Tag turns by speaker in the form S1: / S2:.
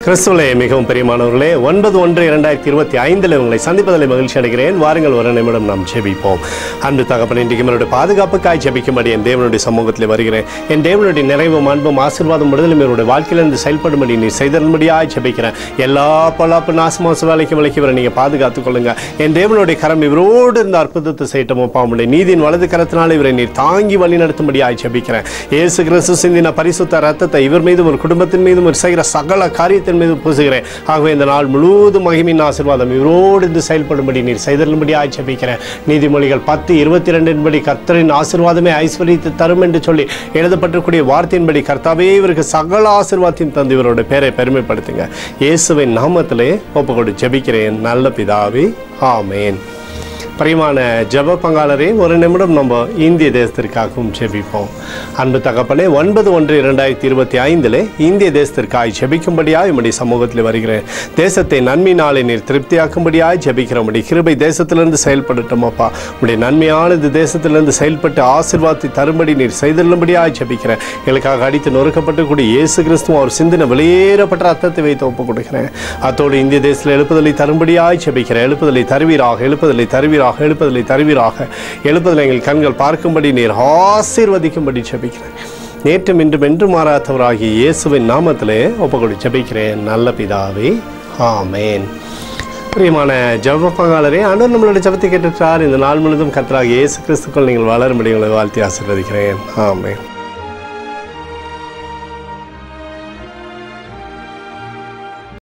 S1: கிறிஸ்துவிலே மிகவும் பிரியமானவர்களே, 9/1/2025 உங்களை சந்திப்பதில் மகிழ்ச்சி அடைகிறேன். வாருங்கள், ஒரு நிமிடம் நாம் ஜெபிப்போம். அன்பு தகப்பனே, இன்றைக்கு என்னுடைய பாதுகாப்புக்காய் ஜெபிக்கும்படி என் தேவனுடைய சமூகத்தில் வருகிறேன். என் தேவனுடைய நிறைவும் அன்பும் ஆசீர்வாதம் விடுதலும் என்னுடைய வாழ்க்கையிலிருந்து செயல்படும்படி நீ செய்தரும்படியாய் ஜெபிக்கிறேன். எல்லா பொல்லாப்பு நாசமோச வேலைக்கு விலக்கி வர நீங்கள் பாதுகாத்துக் கொள்ளுங்க. என் தேவனுடைய கரம் இவரோடு இருந்த அற்புதத்தை செய்யட்டும். பாவமுடைய நீதியின் வலது கரத்தினால் இவரை நீர் தாங்கி வழி நடத்தும்படியாய் ஜெபிக்கிறேன். இயேசு கிறிஸ்து சிந்தின பரிசுத்த ரத்தத்தை இவர் மீதும் ஒரு குடும்பத்தின் மீதும் ஒரு செய்கிற சகல காரியத்தின் மீது பூசுகிறேன். ஆகவே இந்த நாள் முழுவதும் மகிமையின் ஆசீர்வாதம் இவரோடு இருந்து செயல்படும்படி நீர் செய்தரும்படி ஜெபிக்கிறேன். நீதிமொழிகள் 10:22 கர்த்தரின் ஆசீர்வாதமே ஐஸ்வரியத்தை தரும் என்று சொல்லி எழுதப்பட்டிருக்கூடிய வார்த்தையின்படி கர்த்தாவே இவருக்கு சகல ஆசீர்வாதத்தின் தந்து இவரோட பேரை பெருமைப்படுத்துங்க. இயேசுவின் நாமத்திலே ஒப்புக்கொண்டு ஜெபிக்கிறேன் நல்ல பிதாவே, ஆமேன். பிரியமான ஜெப பங்காளரே, ஒரு நிமிடம் நம்ம இந்திய தேசத்திற்காகவும் ஜெபிப்போம். அன்பு தகப்பனே, 9/1/2025 இந்திய தேசத்திற்காக ஜெபிக்கும்படியாய் உம்முடைய சமூகத்தில் வருகிறேன். தேசத்தை நன்மையினாலே நீர் திருப்தியாக்கும்படியாய் ஜெபிக்கிறோம். கிருபை தேசத்திலிருந்து செயல்படட்டும் அப்பா. உடைய நன்மையானது தேசத்திலிருந்து செயல்பட்டு ஆசீர்வாதத்தை தரும்படி நீர் செய்துள்ளபடியாய் ஜெபிக்கிறேன். எங்களுக்காக அடித்து நொறுக்கப்பட்டு இயேசு கிறிஸ்துவும் அவர் சிந்தின வெளியேறப்பட்ட ரத்தத்தை வைத்து ஒப்புக் கொடுக்கிறேன். அத்தோடு இந்திய தேசத்தில் எழுப்புதலை தரும்படியாய் ஜெபிக்கிறேன். எழுப்புதலை தருவீராக, எழுப்புதலை தருவீராக, எழுப்புதலை தருவீராக. எழுப்புதலை எங்கள் கண்கள் பார்க்கும்படி நீர் ஆசீர்வதிக்கும்படி ஜெபிக்கிறேன். நேற்றும் இன்றும் என்று மாறாதவராகிய இயேசுவின் நாமத்திலே ஒப்புக்கொண்டு ஜெபிக்கிறேன் நல்ல பிதாவே, ஆமேன். பிரியமான ஜெப பங்காளரே, ஆண்டவர் நம்மளுடைய ஜெபத்தை கேட்டுட்டார். இந்த நாள் முழுவதும் கர்த்தராகிய இயேசு கிறிஸ்துக்குள் நீங்கள் வளரும்படி உங்களை வாழ்த்தி ஆசீர்வதிக்கிறேன். ஆமேன்.